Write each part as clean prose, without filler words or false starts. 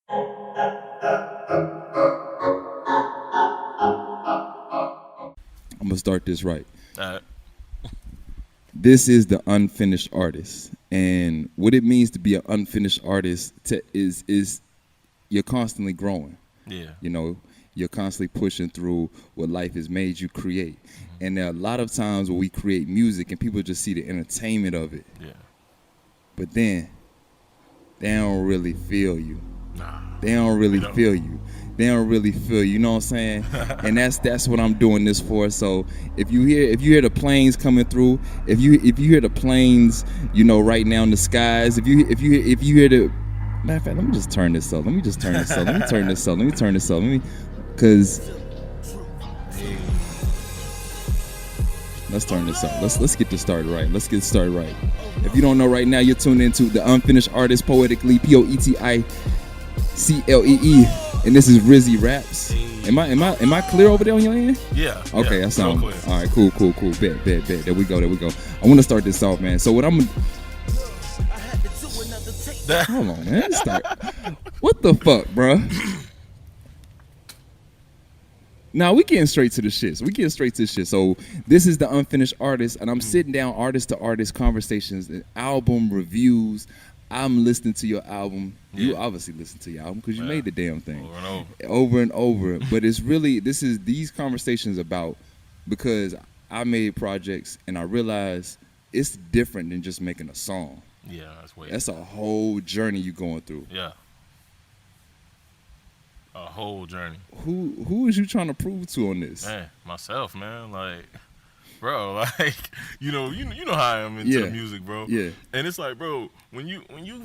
I'm gonna start this right. All right. This is the unfinished artist, and what it means to be an unfinished artist is you're constantly growing. Yeah. You know, you're constantly pushing through what life has made you create. And there are a lot of times where we create music and people just see the entertainment of it, Yeah. but then they don't really feel you. Nah. They don't really They don't. feel you. They don't really feel you. You know what I'm saying? And that's what I'm doing this for. So if you hear the planes coming through, if you hear the planes, you know, right now in the skies, if you hear the matter of fact, let me just turn this up. Let me turn this up. Cause let's turn this up. Let's get this started right. Let's get started right. If you don't know right now, you're tuned into the unfinished artist Poeticlee, Poeticlee, and this is Rizzy Rapz. Am I clear over there on your end? Yeah. Okay, yeah, that sounds clear. all right. Cool. Bet. There we go. I want to start this off, man. So what I'm hold on, man. Start. What the fuck, bro? Now we getting straight to the shit. So this is the unfinished artist, and I'm sitting down artist to artist conversations, and album reviews. I'm listening to your album. You Yeah. obviously listen to your album because you made the damn thing Over over and and over. over. But it's really these conversations about, because I made projects and I realized it's different than just making a song. Yeah, that's way. That's a whole journey you're going through. Yeah. A whole journey. Who is you trying to prove to on this? Man, myself, man. Like, bro, like, you know how I am into Yeah. music, bro. Yeah. And it's like, bro, when you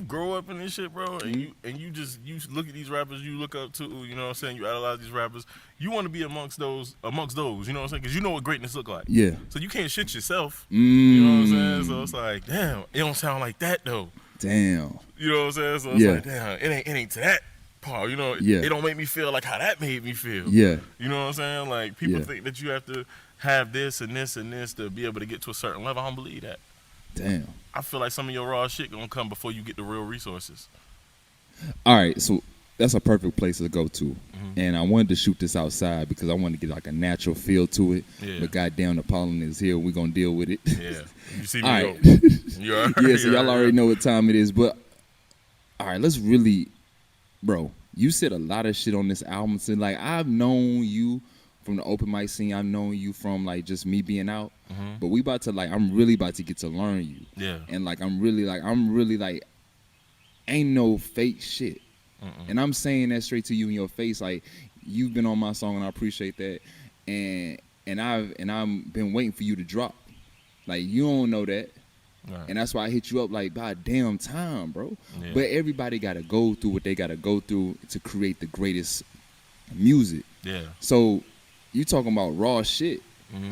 grow up in this shit, bro, and you look at these rappers you look up to, you know what I'm saying? You idolize these rappers. You want to be amongst those, you know what I'm saying? Because you know what greatness look like. Yeah. So you can't shit yourself. You know what I'm saying? So it's like, damn, it don't sound like that though. Damn. You know what I'm saying? So it's like, damn, it ain't to that part. You know, it don't make me feel like how that made me feel. Yeah. You know what I'm saying? Like, people Yeah. think that you have to have this and this and this to be able to get to a certain level. I don't believe that. Damn. I feel like some of your raw shit gonna come before you get the real resources. All right, so that's a perfect place to go to. And I wanted to shoot this outside because I wanted to get like a natural feel to it. Yeah. But goddamn, the pollen is here. We're gonna deal with it. Yeah. You see me All right. go. Yeah, so y'all already know what time it is. But all right, let's really, bro. You said a lot of shit on this album. So like, I've known you from the open mic scene. I've known you from like just me being out. But we about to like, I'm really about to get to learn you. Yeah. And like, I'm really like, ain't no fake shit. And I'm saying that straight to you in your face. Like, you've been on my song and I appreciate that. And I've been waiting for you to drop. Like, you don't know that. Right. And that's why I hit you up like, by damn time, bro. Yeah. But everybody got to go through what they got to go through to create the greatest music. Yeah. So you talking about raw shit.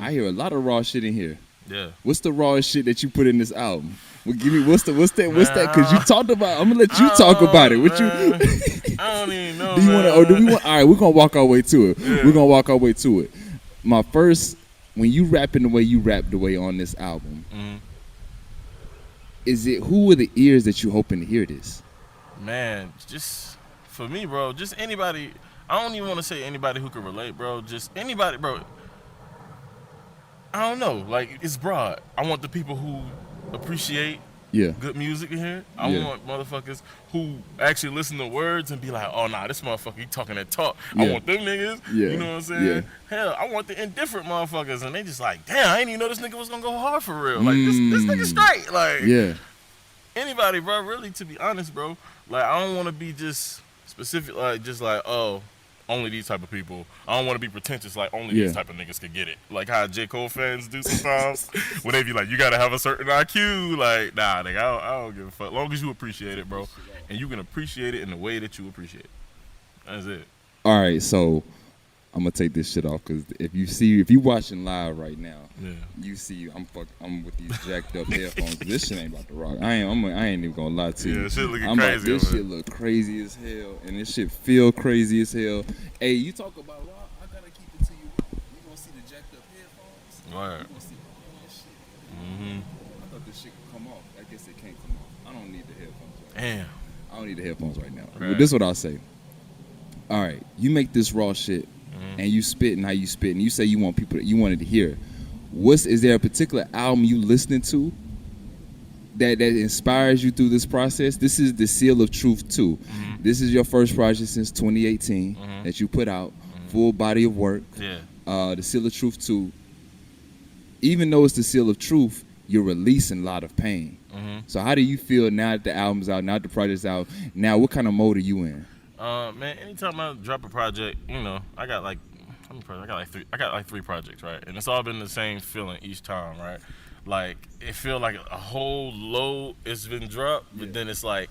I hear a lot of raw shit in here. Yeah. What's the rawest shit that you put in this album? Well, give me what's that? Because you talked about. I'm gonna let you talk about it. What you? I don't even know. Do you want to? Or do we want? All right, we're gonna walk our way to it. Yeah. We're gonna walk our way to it. My first, when you rapping the way you rap the way on this album, is it who are the ears that you hoping to hear this? Man, just for me, bro. Just anybody. I don't even want to say anybody who can relate, bro. Just anybody, bro. I don't know. Like, it's broad. I want the people who appreciate Yeah. good music in here. I Yeah. want motherfuckers who actually listen to words and be like, oh, nah, this motherfucker, he talking that talk. Yeah. I want them niggas. Yeah. You know what I'm saying? Yeah. Hell, I want the indifferent motherfuckers. And they just like, damn, I didn't even know this nigga was going to go hard for real. Like, this nigga straight. Like, Yeah. anybody, bro, really, to be honest, bro. Like, I don't want to be just specific, like, just like, oh, only these type of people. I don't want to be pretentious, like only these type of niggas could get it. Like how J. Cole fans do sometimes. When they be like, you got to have a certain IQ. Like, nah, nigga, I don't give a fuck. As long as you appreciate it, bro. And you can appreciate it in the way that you appreciate it. That's it. All right, so I'm gonna take this shit off because if you watching live right now, you see I'm with these jacked up headphones. This shit ain't about to rock. I ain't even gonna lie to you. Yeah, shit looking crazy. This shit look crazy as hell, and this shit feel crazy as hell. Hey, you talk about rock, I gotta keep it to you. You gonna see the jacked up headphones? Right. You gonna see all that shit. I thought this shit could come off. I guess it can't come off. I don't need the headphones. Right now. Damn. I don't need the headphones right now. Right. But this is what I'll say. all right, you make this raw shit, and you spit and how you spit, and you say you want people you wanted to hear. Is there a particular album you listening to that inspires you through this process? This is the Seal of Truth 2. This is your first project since 2018 that you put out, full body of work. Yeah. The Seal of Truth 2. Even though it's the Seal of Truth, you're releasing a lot of pain. So how do you feel now that the album's out, now that the project's out? Now, what kind of mode are you in? Man, anytime I drop a project, you know, I got like three projects, right? And it's all been the same feeling each time, right? Like, it feel like a whole load has been dropped, but then it's like,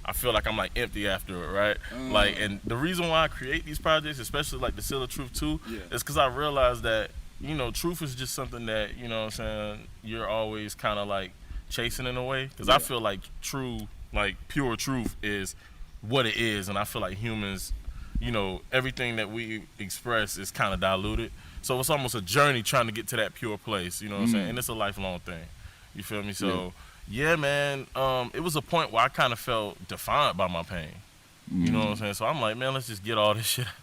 I feel like I'm like empty after it, right? Like, and the reason why I create these projects, especially like the Seal of Truth 2, is because I realized that, you know, truth is just something that, you know what I'm saying, you're always kind of like chasing in a way. Because I feel like pure truth is what it is. And I feel like humans, you know, everything that we express is kind of diluted. So it's almost a journey trying to get to that pure place, you know what I'm saying? And it's a lifelong thing. You feel me? So, yeah, man, it was a point where I kind of felt defined by my pain. You know what I'm saying? So I'm like, man, let's just get all this shit out.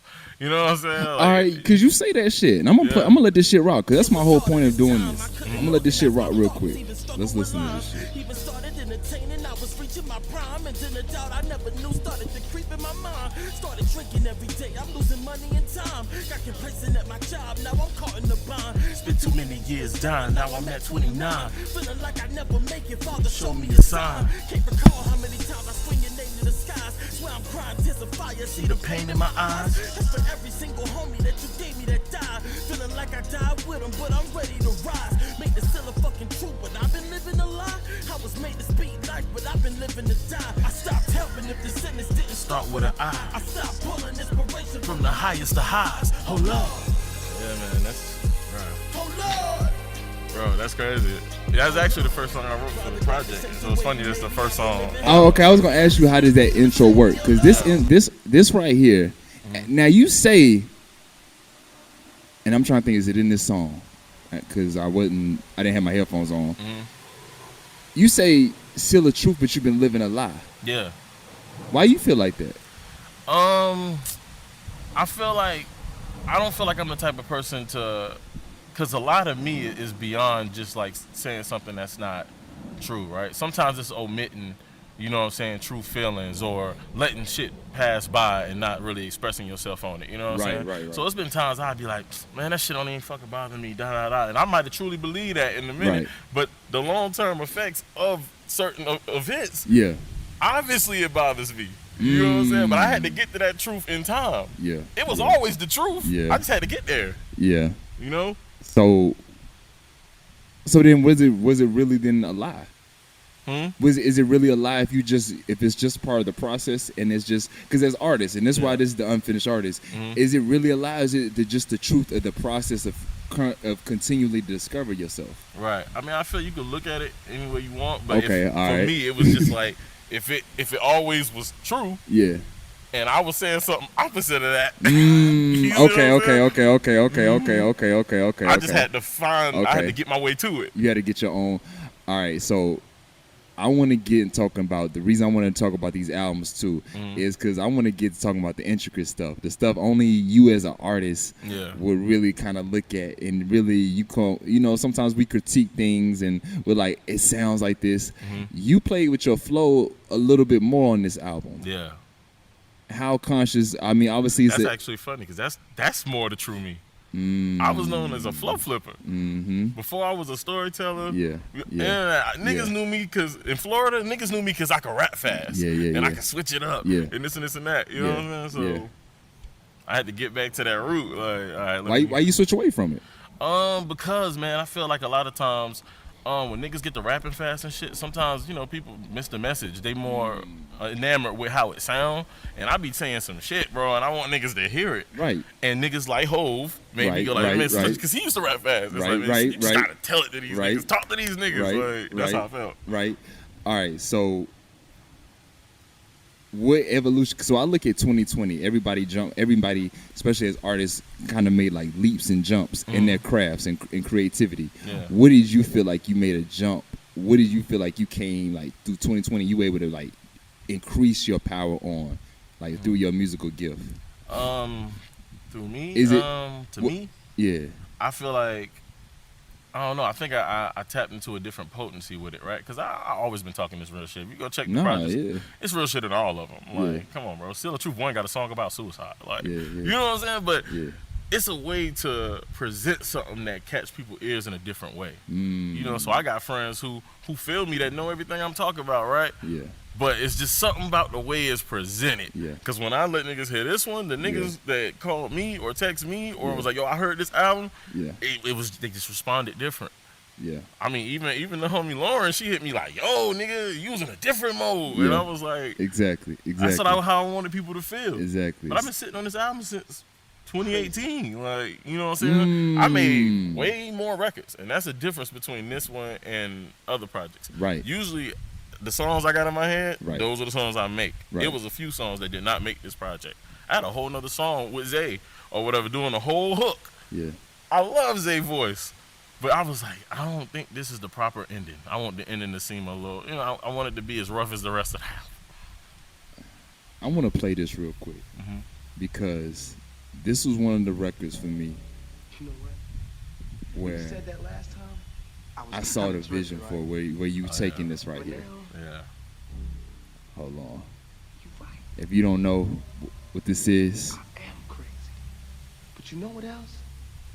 You know what I'm saying? Like, all right, because you say that shit, and I'm gonna let this shit rock, because that's my whole point of doing this. I'm gonna let this shit rock real quick. Let's listen to this shit. Even started entertaining, I was reaching my prime, and then a doubt I never knew started to creep in my mind. Started drinking every day, I'm losing money and time. Got complacent at my job, now I'm caught in the bind. Spent too many years dying, now I'm at 29. Feeling like I never make it, Father, show me a sign. Can't recall how many times I swing your name to the skies. Swear I'm crying, tears of fire, see the pain in my eyes. That's for every single homie that you gave me that died. Feeling like I died with him, but I'm ready to rise. Make the still a fucking truth, but I've been living a lie. I was made to speak life, but I've been living to die. I stopped helping if the sentence didn't start with an I. I stopped pulling inspiration from the highest to highs. Oh Lord. yeah, man, that's right. Oh Lord. Bro, that's crazy. Yeah, that's actually the first song I wrote for the project. So it's funny, that's the first song. Oh, okay. I was gonna ask you, how does that intro work? Because this right here. Now you say, and I'm trying to think, is it in this song? Because I didn't have my headphones on. You say Seal of Truth, but you've been living a lie. Yeah. Why you feel like that? I don't feel like I'm the type of person to, because a lot of me is beyond just like saying something that's not true, right? Sometimes it's omitting, you know what I'm saying, true feelings, or letting shit pass by and not really expressing yourself on it, you know what I'm saying? Right. So it's been times I'd be like, man, that shit don't even fucking bother me, and I might have truly believed that in a minute, but the long-term effects of certain events, obviously it bothers me. You know what I'm saying? But I had to get to that truth in time. Yeah. It was always the truth. Yeah. I just had to get there. Yeah. You know? So then was it really then a lie? Is it really a lie if it's just part of the process, and it's just because as artists, and that's why this is the unfinished artist, is it really a lie? Is it just the truth of the process of continually discover yourself? Right. I mean, I feel you could look at it any way you want, but for right. me it was just like if it always was true, and I was saying something opposite of that. Okay. I just had to I had to get my way to it. You had to get your own. All right, so I want to get talking about, the reason I want to talk about these albums too is because I want to get to talking about the intricate stuff, the stuff only you as an artist would really kind of look at, and really sometimes we critique things and we're like, it sounds like this. You played with your flow a little bit more on this album. Yeah. How conscious? I mean, obviously that's actually funny because that's more the true me. I was known as a flow flipper. Before I was a storyteller. Niggas knew me because in Florida, niggas knew me because I could rap fast. And I could switch it up. And this and that. You know what I'm saying? So I had to get back to that root. Like, all right, why you switch away from it? Because, man, I feel like a lot of times when niggas get to rapping fast and shit, sometimes, people miss the message. They more enamored with how it sound, and I be saying some shit, bro, and I want niggas to hear it. Right. And niggas like Hove maybe go like, because he used to rap fast. It's you just gotta tell it to these niggas. Talk to these niggas. That's how I felt. Right. All right, so what evolution? So I look at 2020. Everybody, especially as artists, kind of made like leaps and jumps in their crafts and creativity. What did you feel like you made a jump? What did you feel like you came like through 2020? You were able to like increase your power on, like through your musical gift. Through me, Is it to me, Yeah. I feel like I don't know. I think I tapped into a different potency with it, right? Because I always been talking this real shit. If you go check the projects, it's real shit in all of them. Like, come on, bro. Still the Truth 1 got a song about suicide. Like, you know what I'm saying? But it's a way to present something that catch people's ears in a different way. You know, so I got friends who feel me that know everything I'm talking about, right? Yeah. But it's just something about the way it's presented. Yeah. Because when I let niggas hear this one, the niggas that called me or text me or was like, yo, I heard this album, it was, they just responded different. Yeah. I mean, even the homie Lauren, she hit me like, yo, nigga, you was in a different mode. And I was like, Exactly. that's how I wanted people to feel. Exactly. But I've been sitting on this album since 2018. Like, you know what I'm saying? I made way more records. And that's the difference between this one and other projects. Right. Usually, the songs I got in my head, Right. those are the songs I make. Right. It was a few songs that did not make this project. I had a whole nother song with Zay or whatever doing a whole hook. Yeah. I love Zay's voice. But I was like, I don't think this is the proper ending. I want the ending to seem a little, you know, I want it to be as rough as the rest of the album. I want to play this real quick because this was one of the records for me. You know what? Where you said that last time, I saw the vision for where you taking this right here. Yeah. Hold on. You right. If you don't know what this is, I am crazy. But you know what else?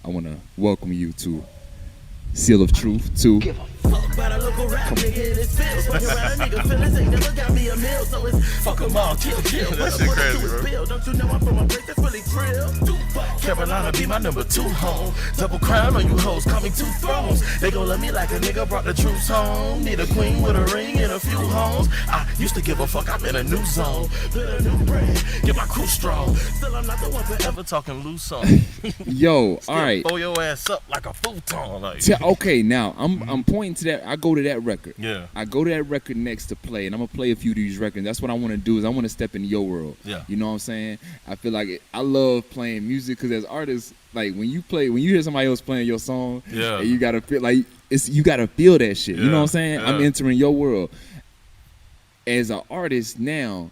I want to welcome you to Seal of Truth 2. Give a fuck about a local rap nigga in his field. Fuck around a nigga feelings ain't never got me a meal. So it's fuck 'em all, kill. That shit crazy, bro. Don't you know I'm from a place that's really trill? Carolina be my number 2 home. Double crown on you hoes, call me 2 thrones. They gon' love me like a nigga brought the troops home. Need a queen with a ring and a few homes. I used to give a fuck, I'm in a new zone. Build a new brand, get my crew strong. Still I'm not the one forever talking loose on. Yo, all right. Throw your ass up like a futon. Like. Okay, now I'm pointing to that. I go to that record. Yeah. I go to that record next to play, and I'm gonna play a few of these records. That's what I want to do. Is I want to step into your world. Yeah. You know what I'm saying? I feel like I love playing music because as artists, like when you hear somebody else playing your song, and you gotta feel like you gotta feel that shit. You know what I'm saying? I'm entering your world. As an artist now,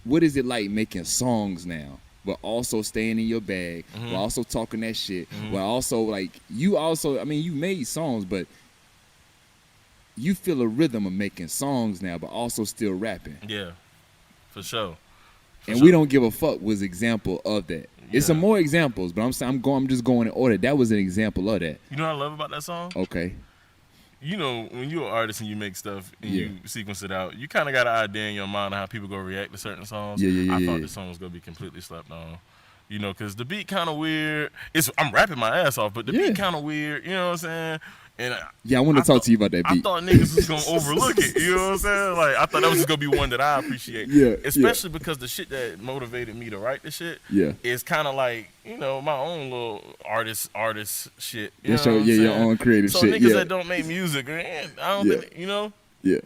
what is it like making songs now? But also staying in your bag, but also talking that shit, but also like you made songs, but you feel a rhythm of making songs now, but also still rapping. Yeah, for sure. And we don't give a fuck was example of that. It's some more examples, but I'm just going in order. That was an example of that. You know what I love about that song? Okay. You know, when you're an artist and you make stuff and you sequence it out, you kind of got an idea in your mind of how people go react to certain songs. I thought this song was gonna be completely slept on. You know, because the beat kind of weird. I'm rapping my ass off, but the beat kind of weird. You know what I'm saying? And I want to talk to you about that beat. I thought niggas was gonna overlook it. You know what I'm saying? Like I thought that was just gonna be one that I appreciate. Especially because the shit that motivated me to write this shit is kind of like, you know, my own little artist shit. You know your own creative so shit. So niggas that don't make music, I don't think, you know. Yeah.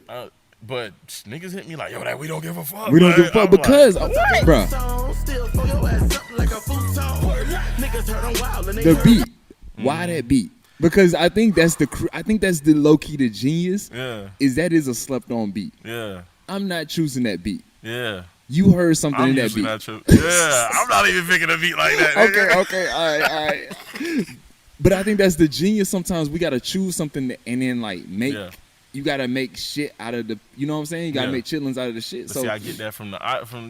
But niggas hit me like, yo, that we don't give a fuck. We don't give a fuck because, bro. The beat. Why that beat? Because I think that's the low key the genius. Yeah. Is a slept on beat. Yeah. I'm not choosing that beat. Yeah. You heard something in that beat. I'm not even picking a beat like that. Okay, all right. But I think that's the genius. Sometimes we gotta choose something and then like make. Yeah. You gotta make shit out of the. You know what I'm saying? You gotta make chitlins out of the shit. But so see, I get that from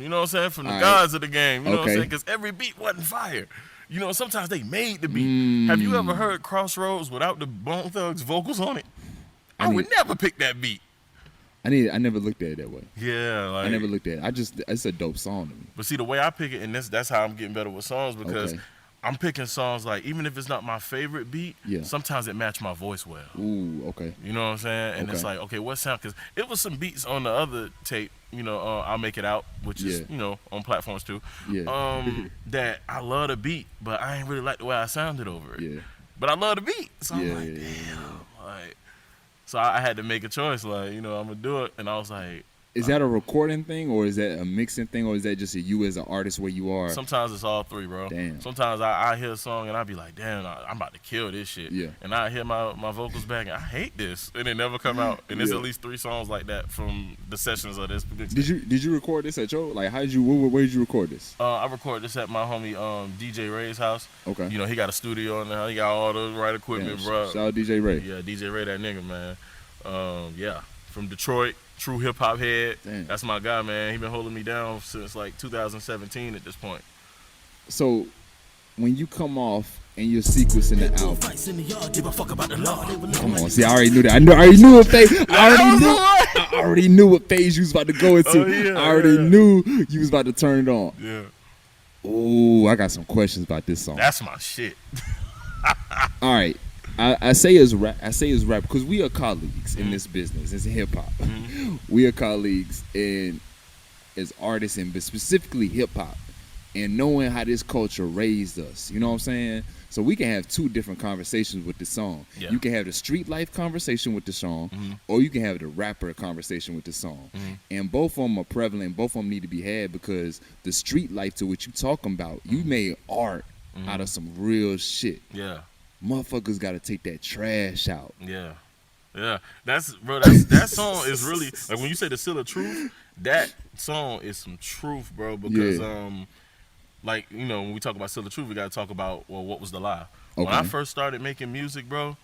you know what I'm saying, from the gods of the game. You know what I'm saying? Because every beat wasn't fire. You know, sometimes they made the beat. Have you ever heard Crossroads without the Bone Thugs vocals on it? I would never pick that beat. I never looked at it that way. Yeah, like, I never looked at it. It's a dope song to me. But see, the way I pick it, and that's how I'm getting better with songs because I'm picking songs like, even if it's not my favorite beat, sometimes it match my voice well. Ooh, okay. You know what I'm saying? And it's like, okay, what sound? Because it was some beats on the other tape, you know, I'll Make It Out, which is, you know, on platforms too. Yeah. That I love the beat, but I ain't really like the way I sounded over it. Yeah. But I love the beat. So I'm like, damn. Like, so I had to make a choice, like, you know, I'm going to do it. And I was like, Is that a recording thing, or is that a mixing thing, or is that just you as an artist where you are? Sometimes it's all three, bro. Damn. Sometimes I hear a song and I be like, damn, I'm about to kill this shit. Yeah. And I hear my vocals back and I hate this, and it never come out. And there's Yeah. at least 3 songs like that from the sessions of this. Did you record this at your, like, how did you, where did you record this? I recorded this at my homie DJ Ray's house. Okay. You know, he got a studio in there. He got all the right equipment, bro. Shout out DJ Ray. Yeah, DJ Ray, that nigga, man. Yeah, from Detroit, true hip hop head. Damn. That's my guy, man. He been holding me down since like 2017 at this point. So, when you come off and you're sequencing the album, come on, see, I already knew that. I already knew what phase. I already knew what phase you was about to go into. Oh, yeah, I already knew you was about to turn it on. Yeah. Ooh, I got some questions about this song. That's my shit. All right. I say it's rap because we are colleagues in this business. It's hip hop. Mm-hmm. We are colleagues in as artists, and but specifically hip hop, and knowing how this culture raised us. You know what I'm saying? So we can have 2 different conversations with the song. Yeah. You can have the street life conversation with the song, or you can have the rapper conversation with the song. And both of them are prevalent. Both of them need to be had because the street life to what you talking about, you made art out of some real shit. Yeah. Motherfuckers got to take that trash out. Yeah. Yeah. That song is really, like when you say the Seal of Truth, that song is some truth, bro, because like, you know, when we talk about Seal of Truth, we got to talk about, well, what was the lie? Okay. When I first started making music, bro,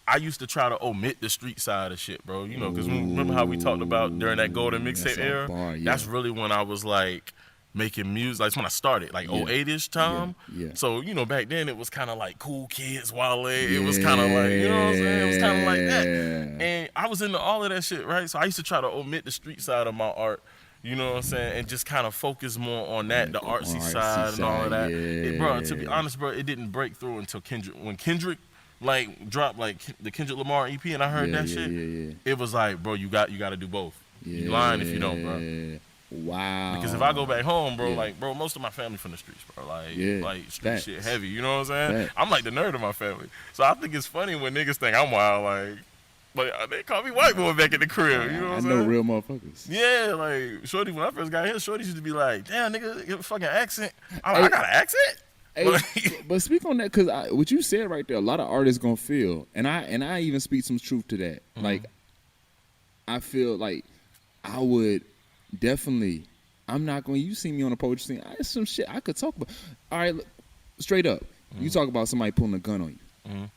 I used to try to omit the street side of shit, bro. You know, because remember how we talked about during that golden mixtape era? Bar, yeah. That's really when I was like making music. Like, that's when I started, like 08-ish time. Yeah. So, you know, back then it was kind of like Cool Kids, Wale. It was kind of like, you know what I'm saying? It was kind of like that. And I was into all of that shit, right? So I used to try to omit the street side of my art. You know what I'm saying? And just kind of focus more on that, the artsy side and all of that. Bro, to be honest, bro, it didn't break through until Kendrick. When Kendrick, like, dropped, like, the Kendrick Lamar EP and I heard that shit, it was like, bro, you got to do both. You lying if you don't, bro. Wow. Because if I go back home, bro, like, bro, most of my family from the streets, bro. Like street shit heavy, you know what I'm saying? I'm like the nerd of my family. So I think it's funny when niggas think I'm wild, like they call me white boy back in the crib, you know what I'm saying? I know real motherfuckers. Yeah, like, Shorty, when I first got here, Shorty used to be like, damn, nigga, you have a fucking accent. I'm like, I got an accent? Hey, but speak on that, because what you said right there, a lot of artists gonna feel, and I even speak some truth to that. Like, I feel like I would definitely, I'm not going, you see me on a poetry scene, there's some shit I could talk about. All right, look, straight up, you talk about somebody pulling a gun on you.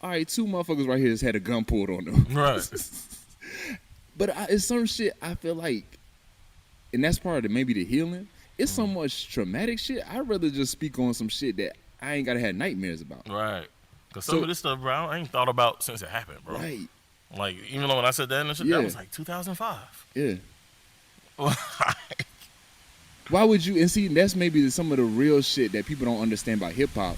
All right, 2 motherfuckers right here just had a gun pulled on them. Right. But it's some shit I feel like, and that's part of maybe the healing. It's so much traumatic shit. I'd rather just speak on some shit that I ain't gotta have nightmares about. Right. Because some of this stuff, bro, I ain't thought about since it happened, bro. Right. Like, even though when I said that and shit, that was like 2005. Yeah. Why would you, and see, that's maybe some of the real shit that people don't understand about hip hop.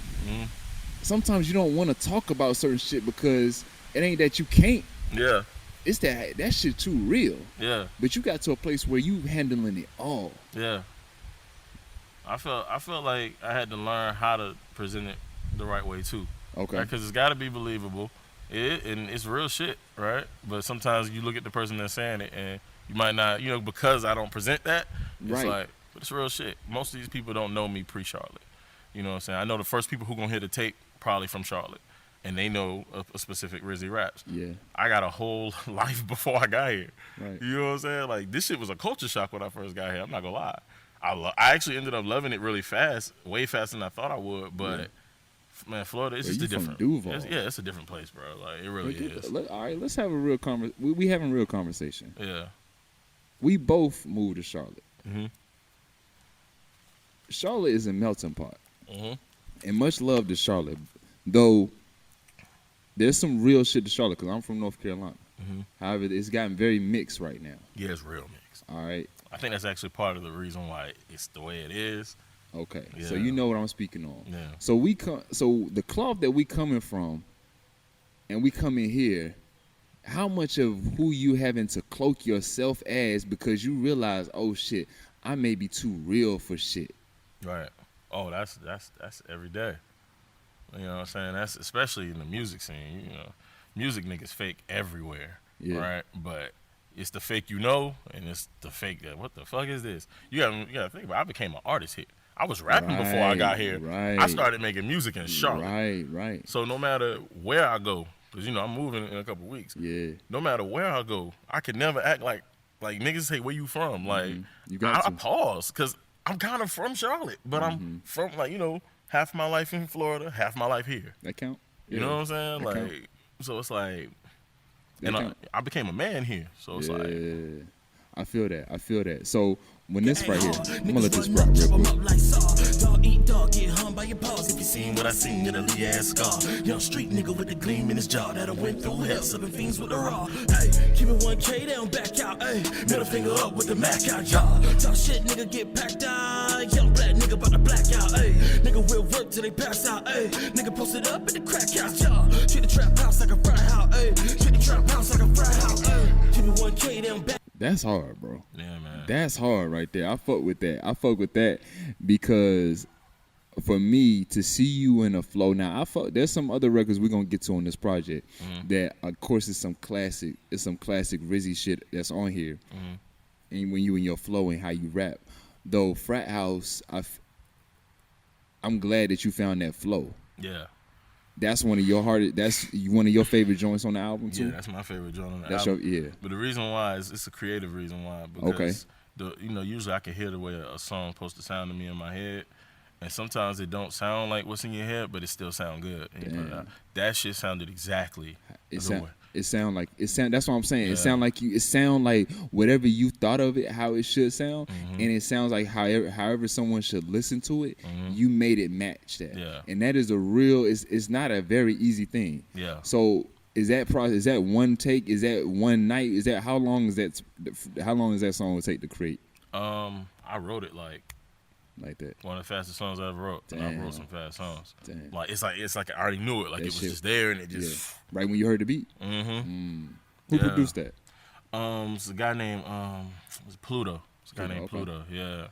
Sometimes you don't want to talk about certain shit because it ain't that you can't. Yeah. It's that shit too real. Yeah. But you got to a place where you handling it all. Yeah. I felt like I had to learn how to present it the right way too. Okay. Because it's got to be believable. And it's real shit, right? But sometimes you look at the person that's saying it and you might not, you know, because I don't present that, it's like, but it's real shit. Most of these people don't know me pre-Charlotte. You know what I'm saying? I know the first people who gonna hear the tape probably from Charlotte, and they know a specific Rizzy Rapz. Yeah. I got a whole life before I got here. Right. You know what I'm saying? Like, this shit was a culture shock when I first got here. I'm not gonna lie. I actually ended up loving it really fast, way faster than I thought I would. But man, Florida, it's just a different. It's a different place, bro. Like, it really is. All right, let's have a real conversation. We having a real conversation. Yeah. We both moved to Charlotte. Charlotte is a melting pot. And much love to Charlotte, though there's some real shit to Charlotte because I'm from North Carolina. However, it's gotten very mixed right now. Yeah, it's real mixed. All right. I think that's actually part of the reason why it's the way it is. Okay. Yeah. So you know what I'm speaking on. Yeah. So so the cloth that we coming from and we come in here, how much of who you having to cloak yourself as because you realize, oh shit, I may be too real for shit. Right. Oh, that's every day. You know what I'm saying? That's especially in the music scene. You know, music niggas fake everywhere. Yeah. Right. But it's the fake and it's the fake that what the fuck is this? You gotta think about it. I became an artist here. I was rapping before I got here. Right. I started making music in Charlotte. Right. So no matter where I go, because I'm moving in a couple weeks. Yeah. No matter where I go, I could never act like niggas say where you from. Like you got I pause because I'm kind of from Charlotte, but I'm from half my life in Florida, half my life here. That count. You know what I'm saying? That count. So it's like, That and I became a man here. So it's like, I feel that. So when this right here, I'm gonna let this Niggas rock real run quick. up like Saw. Dog eat dog, get hung by your paws. If you seen what I seen, it'll leave your ass scar. Young street nigga with the gleam in his jaw that I went through hell, serving fiends with the raw. Hey, keep it 1K, they don't back out. Hey, middle finger up with the Mac out, jaw. Talk shit, nigga get packed out. Young black nigga about to black out. Hey, nigga will work till they pass out. Hey, nigga posted up in the crack house, jaw. Treat the trap house like a fry house. Hey, treat the trap house like a fry house. Hey, keep it 1K, they don't back. That's hard, bro. yeah, man. That's hard right there. I fuck with that because for me to see you in a flow. Now there's some other records we're gonna get to on this project that of course is some classic Rizzy shit that's on here. And when you in your flow and how you rap. Though Frat House, I'm glad that you found that flow. Yeah. That's one of your one of your favorite joints on the album too. Yeah, that's my favorite joint on the That's album. But the reason why is it's a creative reason why. Because usually I can hear the way a song supposed to sound to me in my head, and sometimes it don't sound like what's in your head, but it still sound good. And that shit sounded exactly the way. That's what I'm saying. Yeah. It sound like whatever you thought of it, how it should sound, and it sounds like however someone should listen to it, you made it match that. Yeah. And that is it's not a very easy thing. Yeah. So is that process? Is that one take? Is that one night? Is that how long does that song would take to create? I wrote it like that. One of the fastest songs I ever wrote. And I wrote some fast songs. Damn. Like it's like I already knew it. Like That it was shit. just there and it just Right when you heard the beat. Who produced that? It's a guy named was Pluto. It's a guy named Pluto. Yeah.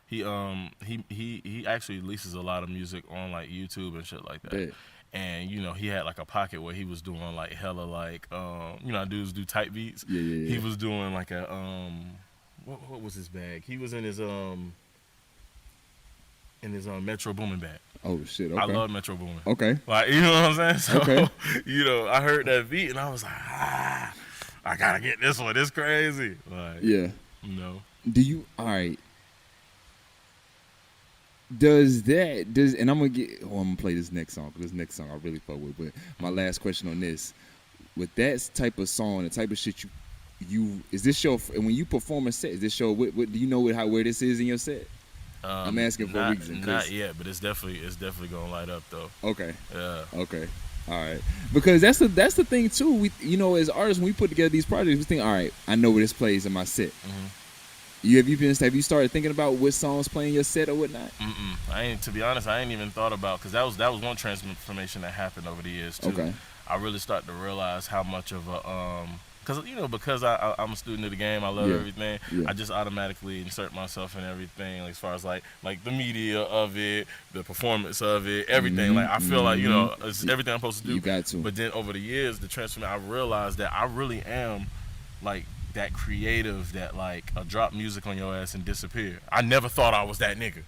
He actually releases a lot of music on like YouTube and shit like that. Bet. And he had like a pocket where he was doing like hella like how dudes do type beats. Yeah. He was doing like a what was his bag? He was in his Metro Boomin bag. Oh shit! Okay. I love Metro Boomin. Okay. Like you know what I'm saying? So Okay. I heard that beat and I was like, I gotta get this one. It's crazy. Like Yeah. Do you all right? And I'm gonna play this next song because this next song I really fuck with. But my last question on this, with that type of song, the type of shit you is this show? And when you perform a set, is this show? What do you know where this is in your set? I'm asking for a reason. Not yet, but it's definitely gonna light up though. Okay. Yeah. Okay. All right. Because that's the thing too. We as artists when we put together these projects, we think, all right, I know where this plays in my set. Have you started thinking about what songs play in your set or whatnot? To be honest, I ain't even thought about because that was one transformation that happened over the years too. Okay. I really started to realize how much of a because I'm a student of the game, I love everything. Yeah. I just automatically insert myself in everything, like, as far as like the media of it, the performance of it, everything. Like I feel like it's everything I'm supposed to do. You got to. But then over the years, the transformation, I realized that I really am like that creative that like drop music on your ass and disappear. I never thought I was that nigga.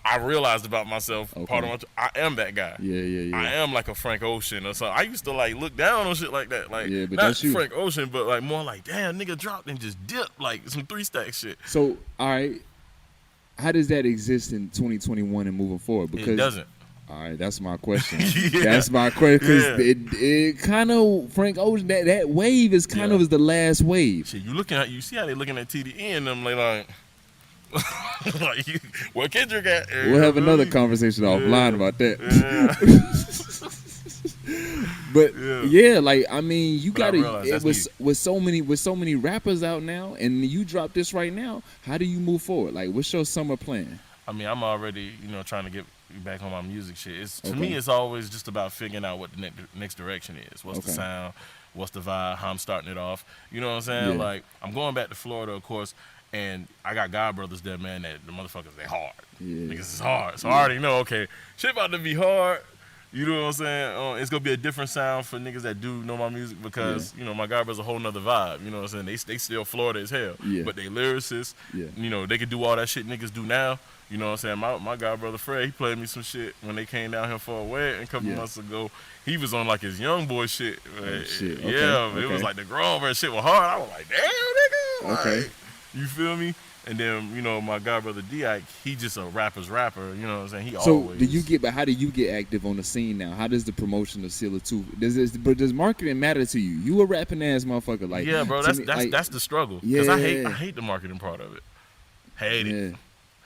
I realized about myself. Okay. I am that guy. Yeah. I am like a Frank Ocean or something. I used to like look down on shit like that. Like but not that's you. Frank Ocean, but like more like damn nigga dropped and just dipped like some 3-stack shit. So all right, how does that exist in 2021 and moving forward? Because it doesn't. All right, that's my question. That's my question because it kind of Frank Ocean that wave is kind of is the last wave. Shit, you see how they looking at TDE and them like what Kendrick at? We'll have another conversation offline about that. But like I mean, you got to with so many rappers out now, and you drop this right now. How do you move forward? Like, what's your summer plan? I mean, I'm already trying to get back on my music shit. To me, it's always just about figuring out what the next direction is. What's the sound? What's the vibe? How I'm starting it off? You know what I'm saying? Yeah. Like I'm going back to Florida, of course. And I got God brothers there, man, that the motherfuckers, they hard. Yeah. Niggas is hard. So I already know, okay, shit about to be hard. You know what I'm saying? It's gonna be a different sound for niggas that do know my music because you know my guy brother's a whole nother vibe. You know what I'm saying? They still Florida as hell, but they lyricists. You know they can do all that shit niggas do now. You know what I'm saying? My guy brother Fred, he played me some shit when they came down here for a wedding a couple months ago. He was on like his young boy shit. It was like the grown man shit was hard. I was like, damn nigga. Like, you feel me? And then, you know, my god brother D.I., he just a rapper's rapper, you know what I'm saying? He always... So, how do you get active on the scene now? How does the promotion of Silla 2... Does marketing matter to you? You a rapping ass motherfucker. Like, yeah, bro, that's the struggle. Because I hate the marketing part of it. Hate it.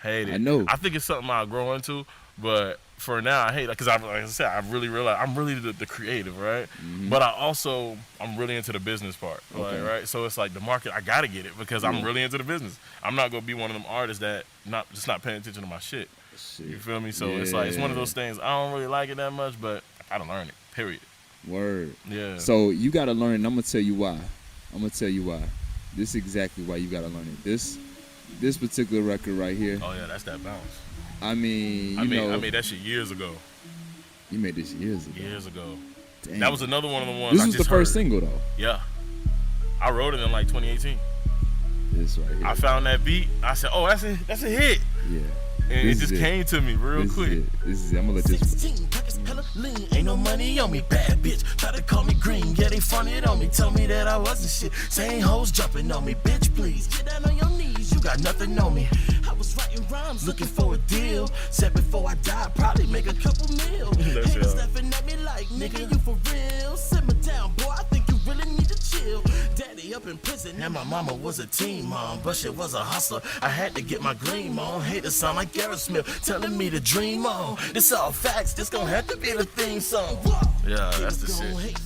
Hate it. I know. I think it's something I'll grow into, but for now, I hate it. Because, like I said, I really realize I'm really the creative, right? But I'm really into the business part, right? So it's like the market, I got to get it because I'm really into the business. I'm not going to be one of them artists that just not paying attention to my shit. You feel me? So it's like, it's one of those things, I don't really like it that much, but I got to learn it, period. Word. Yeah. So you got to learn, and I'm going to tell you why. This is exactly why you got to learn it. This particular record right here. Oh, yeah, that's that bounce. I mean, I made that shit years ago. You made this years ago? Years ago. Damn. That was another one of the ones This was the first single, though. Yeah. I wrote it in like 2018. This right here. I found that beat. I said, oh, that's a hit. Yeah. And it just came to me real quick. This is it. I'm gonna let this. 16, pockets hella lean. Ain't no money on me, bad bitch. Try to call me green, yeah, they fronted on me. Tell me that I wasn't shit. Same hoes jumping on me, bitch, please. Get down on your knees, you got nothing on me. I was writing rhymes, looking for a deal. Said before I die, probably make a couple mil. Haters laughing at me like, nigga, you for real? Simmer down, boy, I think you really need to chill. Daddy up in prison, and my mama was a teen mom, but she was a hustler. I had to get my gleam on. Haters sound like Garrett Smith, telling me to dream on. This all facts, this gon' have to be the theme song. Yeah, that's the shit.